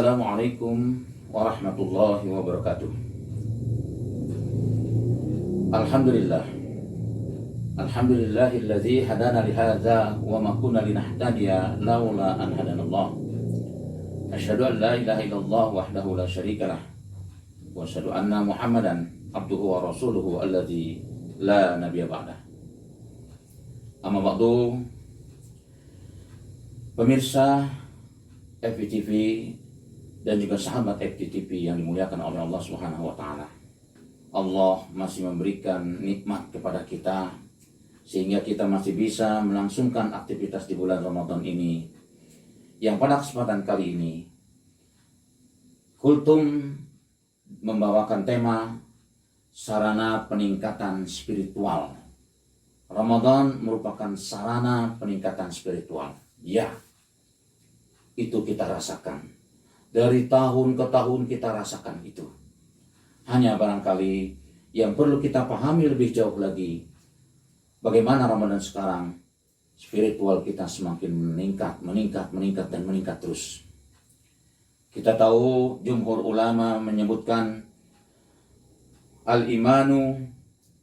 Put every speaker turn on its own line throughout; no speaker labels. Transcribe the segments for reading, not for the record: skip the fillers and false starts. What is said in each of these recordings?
Assalamualaikum warahmatullahi wabarakatuh. Alhamdulillah. Alhamdulillahilladzi hadana lihadza wa ma kunna linahtadiya laula an hadanallah. Asyhadu an la ilaha illallah wahdahu la syarikalah wa asyhadu anna Muhammadan abduhu wa rasuluhu alladzi la nabiyya ba'dah. Amma ba'du. Pemirsa FPTV dan juga sahabat FPTV yang dimuliakan oleh Allah Subhanahu wa taala. Allah masih memberikan nikmat kepada kita sehingga kita masih bisa melangsungkan aktivitas di bulan Ramadan ini. Yang pada kesempatan kali ini Kultum membawakan tema sarana peningkatan spiritual. Ramadan merupakan sarana peningkatan spiritual. Ya, itu kita rasakan. Dari tahun ke tahun kita rasakan itu. Hanya barangkali yang perlu kita pahami lebih jauh lagi, bagaimana Ramadan sekarang spiritual kita semakin meningkat terus. Kita tahu jumhur ulama menyebutkan al-imanu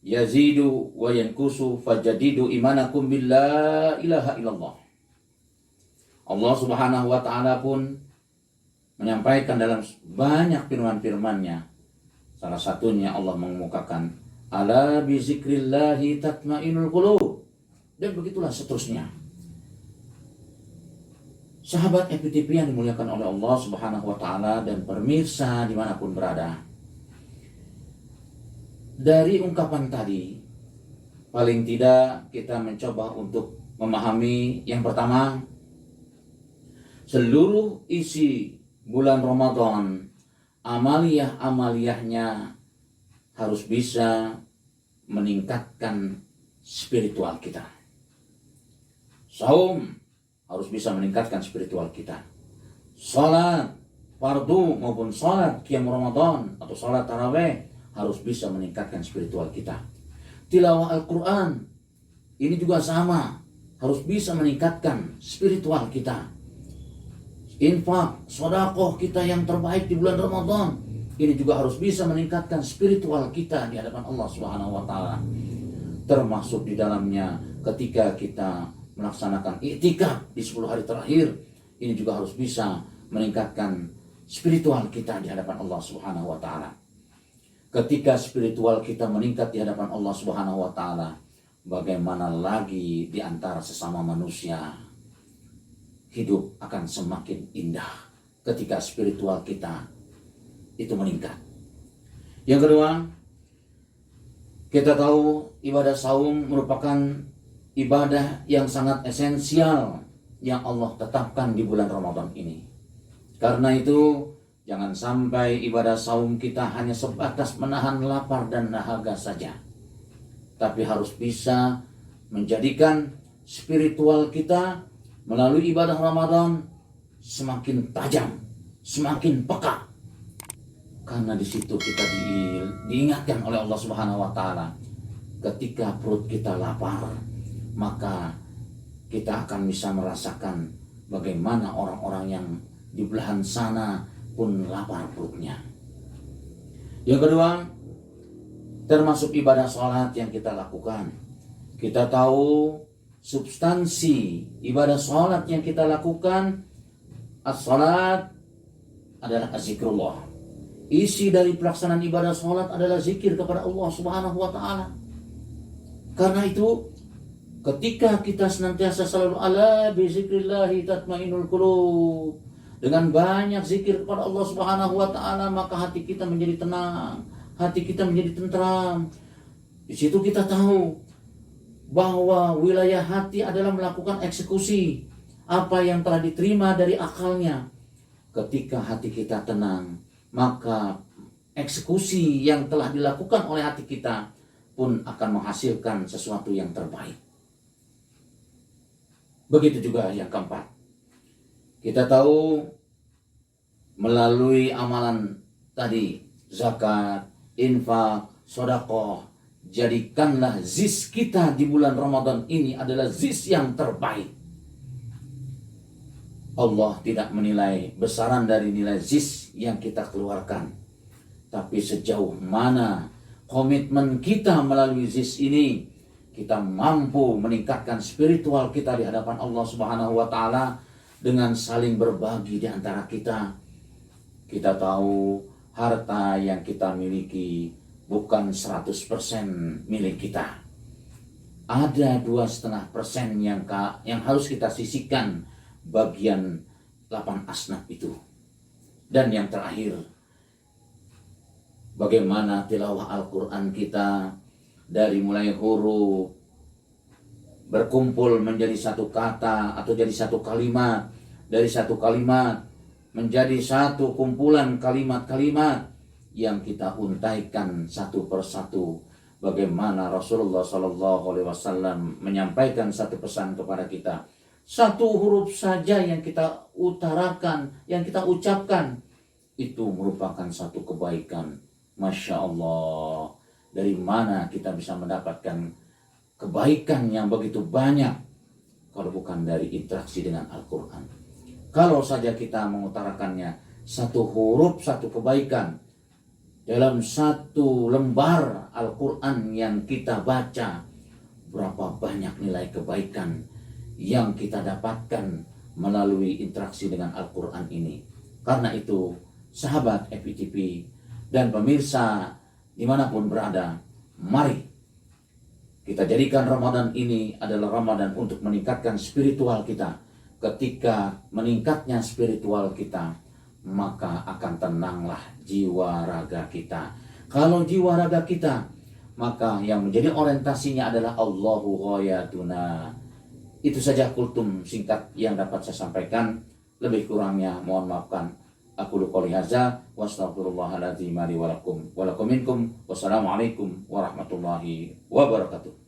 yazidu wa yankusu fajadidu imanakum billah ilaha illallah. Allah Subhanahu wa taala pun menyampaikan dalam banyak firman-firman-Nya. Salah satunya Allah mengemukakan ala bi zikrillahi tatmainul qulub, dan begitulah seterusnya. Sahabat FPTV yang dimuliakan oleh Allah Subhanahu wa taala dan pemirsa dimanapun berada, dari ungkapan tadi paling tidak kita mencoba untuk memahami yang pertama, seluruh isi bulan Ramadan, amaliyah-amaliyahnya harus bisa meningkatkan spiritual kita. Saum harus bisa meningkatkan spiritual kita. Salat fardu maupun salat qiyam Ramadan atau salat tarawih harus bisa meningkatkan spiritual kita. Tilawah Al-Quran ini juga sama, harus bisa meningkatkan spiritual kita. Infak, sedekah kita yang terbaik di bulan Ramadan ini juga harus bisa meningkatkan spiritual kita di hadapan Allah Subhanahu wa taala. Termasuk di dalamnya ketika kita melaksanakan i'tikaf di 10 hari terakhir, ini juga harus bisa meningkatkan spiritual kita di hadapan Allah Subhanahu wa taala. Ketika spiritual kita meningkat di hadapan Allah Subhanahu wa taala, bagaimana lagi di antara sesama manusia? Hidup akan semakin indah ketika spiritual kita itu meningkat. Yang kedua, kita tahu ibadah saum merupakan ibadah yang sangat esensial yang Allah tetapkan di bulan Ramadan ini. Karena itu, jangan sampai ibadah saum kita hanya sebatas menahan lapar dan dahaga saja, tapi harus bisa menjadikan spiritual kita melalui ibadah Ramadan semakin tajam, semakin peka. Karena di situ kita diingatkan oleh Allah Subhanahu wa taala, ketika perut kita lapar, maka kita akan bisa merasakan bagaimana orang-orang yang di belahan sana pun lapar perutnya. Yang kedua, termasuk ibadah sholat yang kita lakukan. Kita tahu substansi ibadah sholat yang kita lakukan, as-sholat adalah zikrullah. Isi dari pelaksanaan ibadah sholat adalah zikir kepada Allah Subhanahu wa ta'ala. Karena itu, ketika kita senantiasa selalu ala bi zikrillahi tatmainul qulub, dengan banyak zikir kepada Allah Subhanahu wa ta'ala, maka hati kita menjadi tenang, hati kita menjadi tentram. Di situ kita tahu bahwa wilayah hati adalah melakukan eksekusi apa yang telah diterima dari akalnya. Ketika hati kita tenang, maka eksekusi yang telah dilakukan oleh hati kita pun akan menghasilkan sesuatu yang terbaik. Begitu juga yang keempat. Kita tahu melalui amalan tadi, zakat, infak, sedekah, jadikanlah zis kita di bulan Ramadan ini adalah zis yang terbaik. Allah tidak menilai besaran dari nilai zis yang kita keluarkan, tapi sejauh mana komitmen kita melalui zis ini, kita mampu meningkatkan spiritual kita di hadapan Allah Subhanahu wa Ta'ala dengan saling berbagi di antara kita. Kita tahu harta yang kita miliki bukan 100% milik kita. Ada 2,5% yang harus kita sisihkan bagian 8 asnaf itu. Dan yang terakhir, bagaimana tilawah Al-Quran kita dari mulai huruf berkumpul menjadi satu kata atau jadi satu kalimat, dari satu kalimat menjadi satu kumpulan kalimat-kalimat yang kita untaikan satu persatu. Bagaimana Rasulullah SAW menyampaikan satu pesan kepada kita. Satu huruf saja yang kita utarakan, yang kita ucapkan, itu merupakan satu kebaikan. Masya Allah, dari mana kita bisa mendapatkan kebaikan yang begitu banyak kalau bukan dari interaksi dengan Al-Quran. Kalau saja kita mengutarakannya, satu huruf, satu kebaikan, dalam satu lembar Al-Quran yang kita baca, berapa banyak nilai kebaikan yang kita dapatkan melalui interaksi dengan Al-Quran ini. Karena itu, sahabat FPTP dan pemirsa dimanapun berada, mari kita jadikan Ramadan ini adalah Ramadan untuk meningkatkan spiritual kita. Ketika meningkatnya spiritual kita, maka akan tenanglah jiwa raga kita. Kalau jiwa raga kita, maka yang menjadi orientasinya adalah Allahu ghayatuna. Itu saja kultum singkat yang dapat saya sampaikan. Lebih kurangnya mohon maafkan. Aku qouli hadza wa astaghfirullahaladzim li wa lakum wa lakum minkum. Wassalamualaikum warahmatullahi wabarakatuh.